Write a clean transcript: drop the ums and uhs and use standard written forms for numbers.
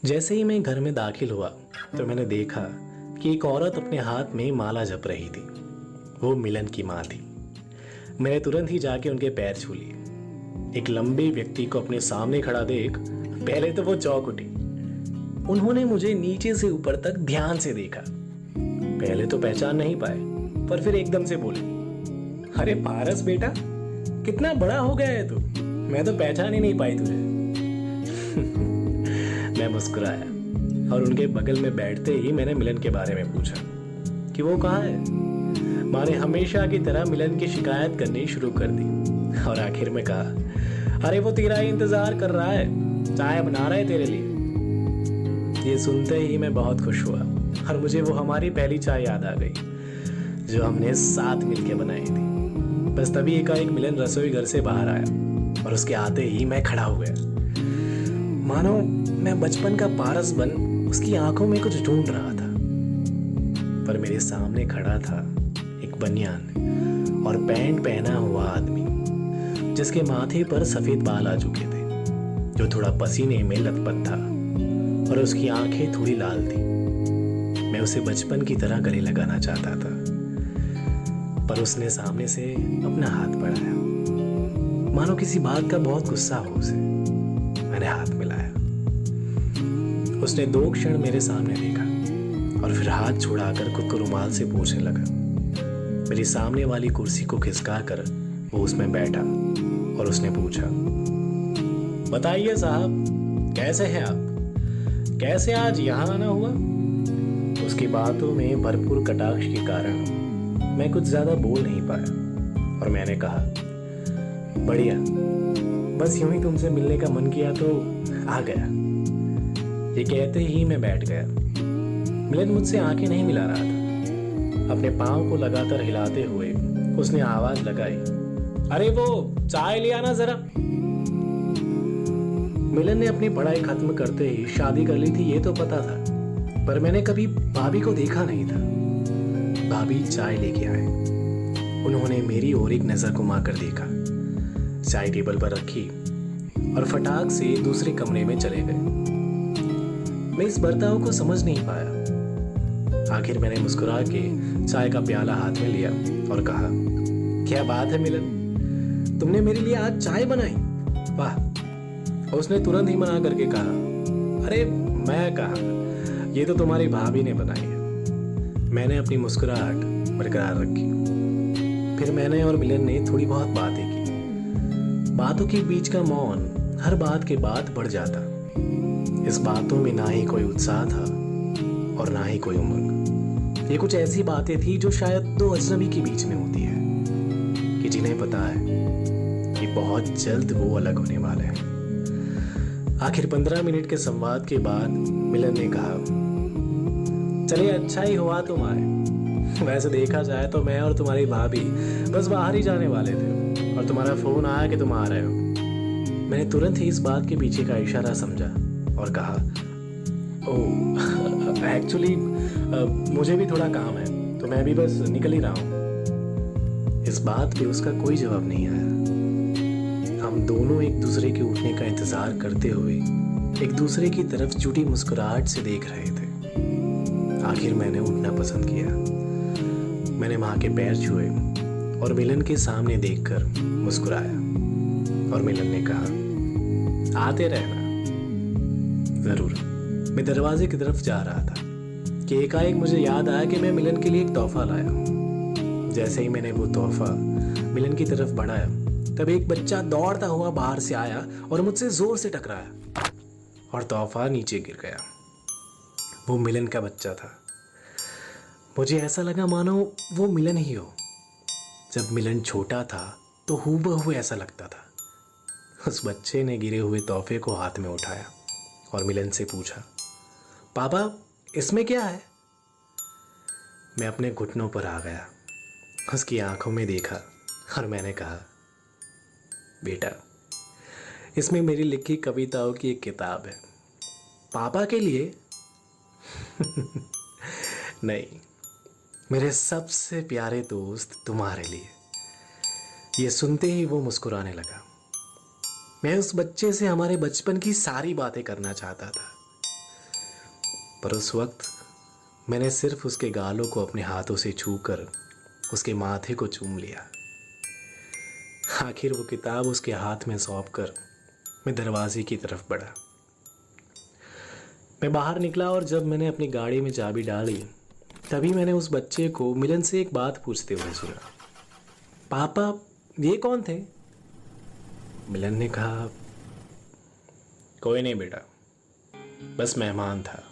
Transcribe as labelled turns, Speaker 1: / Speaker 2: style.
Speaker 1: जैसे ही मैं घर में दाखिल हुआ तो मैंने देखा कि एक औरत अपने हाथ में माला जप रही थी। वो मिलन की माँ थी। मैंने तुरंत ही जाके उनके पैर छू लिए। एक लंबे व्यक्ति को अपने सामने खड़ा देख पहले तो वो चौंक उठी। उन्होंने मुझे नीचे से ऊपर तक ध्यान से देखा। पहले तो पहचान नहीं पाए, पर फिर एकदम से बोले, अरे पारस बेटा, कितना बड़ा हो गया है तू, मैं तो पहचान ही नहीं पाई तुझे। मैं मुस्कुराया और उनके बगल में बैठते ही मैंने मिलन के बारे में पूछा कि वो कहाँ है। माँ ने हमेशा की तरह मिलन की शिकायत करनी शुरू कर दी और आखिर में कहा, अरे वो तेरा ही इंतजार कर रहा है, चाय बना रहा है तेरे लिए। ये सुनते ही मैं बहुत खुश हुआ और मुझे वो हमारी पहली चाय याद आ गई जो हमने साथ मिलकर बनाई थी। बस तभी एकाएक मिलन रसोई घर से बाहर आया और उसके आते ही मैं खड़ा हो गया, मानो मैं बचपन का पारस बन उसकी आंखों में कुछ ढूंढ रहा था। पर मेरे सामने खड़ा था एक बनियान और पैंट पहना हुआ आदमी जिसके माथे पर सफेद बाल आ चुके थे, जो थोड़ा पसीने में लथपथ था और उसकी आंखें थोड़ी लाल थी। मैं उसे बचपन की तरह गले लगाना चाहता था, पर उसने सामने से अपना हाथ बढ़ाया, मानो किसी बात का बहुत गुस्सा हो उसे। मैंने हाथ मिलाया। उसने 2 क्षण मेरे सामने देखा और फिर हाथ छुड़ाकर खुद को रुमाल से पोंछने लगा। मेरी सामने वाली कुर्सी को खिसका कर वो उसमें बैठा और उसने पूछा, बताइए साहब, कैसे हैं आप? कैसे आज यहाँ आना हुआ? उसकी बातों में भरपूर कटाक्ष के कारण मैं कुछ ज्यादा बोल नहीं पाया और मैंने कहा, बढ़िया, बस यूं ही तुमसे मिलने का मन किया तो आ गया। ये कहते ही मैं बैठ गया। मिलन मुझसे आंखें नहीं मिला रहा था। अपने पांव को लगातार हिलाते हुए उसने आवाज लगाई, अरे वो चाय ले आना जरा। मिलन ने अपनी पढ़ाई खत्म करते ही शादी कर ली थी, ये तो पता था, पर मैंने कभी भाभी को देखा नहीं था। भाभी चाय लेके आए। उन्होंने मेरी ओर एक नजर घुमा कर देखा, चाय टेबल पर रखी और फटाक से दूसरे कमरे में चले गए। मैं इस बर्ताव को समझ नहीं पाया। आखिर मैंने मुस्कुरा के चाय का प्याला हाथ में लिया और कहा, क्या बात है मिलन, तुमने मेरे लिए आज चाय बनाई? वाह। उसने तुरंत ही मना करके कहा, अरे मैं कहा, ये तो तुम्हारी भाभी ने बनाई है। मैंने अपनी मुस्कुराहट बरकरार रखी। फिर मैंने और मिलन ने थोड़ी बहुत बातें की। बातों के बीच का मौन हर बात के बाद बढ़ जाता। इस बातों में ना ही कोई उत्साह था और ना ही कोई उमंग। ये कुछ ऐसी बातें थी जो शायद 2 अजनबी के बीच में होती है, कि जिन्हें पता है कि बहुत जल्द वो अलग होने वाले हैं। आखिर 15 मिनट के संवाद के बाद मिलन ने कहा, चलिए अच्छा ही हुआ तुम आए। वैसे देखा जाए तो मैं और तुम्हारी भाभी बस बाहर ही जाने वाले थे और तुम्हारा फोन आया कि तुम आ रहे हो। मैंने तुरंत ही इस बात के पीछे का इशारा समझा और कहा, ओह एक्चुअली मुझे भी थोड़ा काम है, तो मैं भी बस निकल ही रहा हूँ। इस बात पे उसका कोई जवाब नहीं आया। हम दोनों एक दूसरे के उठने का इंतजार करते हुए एक दूसरे की तरफ झूठी मुस्कुराहट से देख रहे थे। आखिर मैंने उठना पसंद किया। मैंने माँ के पैर छुए और मिलन के सामने देखकर मुस्कुराया और मिलन ने कहा, आते रहना। जरूर। मैं दरवाजे की तरफ जा रहा था कि एकाएक मुझे याद आया कि मैं मिलन के लिए एक तोहफा लाया। जैसे ही मैंने वो तोहफा मिलन की तरफ बढ़ाया, तब एक बच्चा दौड़ता हुआ बाहर से आया और मुझसे जोर से टकराया और तोहफा नीचे गिर गया। वो मिलन का बच्चा था। मुझे ऐसा लगा मानो वो मिलन ही हो। जब मिलन छोटा था तो हूबहू ऐसा लगता था। उस बच्चे ने गिरे हुए तोहफे को हाथ में उठाया और मिलन से पूछा, पापा इसमें क्या है? मैं अपने घुटनों पर आ गया। उसकी आंखों में देखा और मैंने कहा, बेटा, इसमें मेरी लिखी कविताओं की एक किताब है। पापा के लिए? नहीं, मेरे सबसे प्यारे दोस्त तुम्हारे लिए। ये सुनते ही वो मुस्कुराने लगा। मैं उस बच्चे से हमारे बचपन की सारी बातें करना चाहता था, पर उस वक्त मैंने सिर्फ उसके गालों को अपने हाथों से छूकर उसके माथे को चूम लिया। आखिर वो किताब उसके हाथ में सौंप कर मैं दरवाजे की तरफ बढ़ा। मैं बाहर निकला और जब मैंने अपनी गाड़ी में चाबी डाली तभी मैंने उस बच्चे को मिलन से एक बात पूछते हुए सुना। पापा, ये कौन थे? मिलन ने कहा, कोई नहीं बेटा, बस मेहमान था।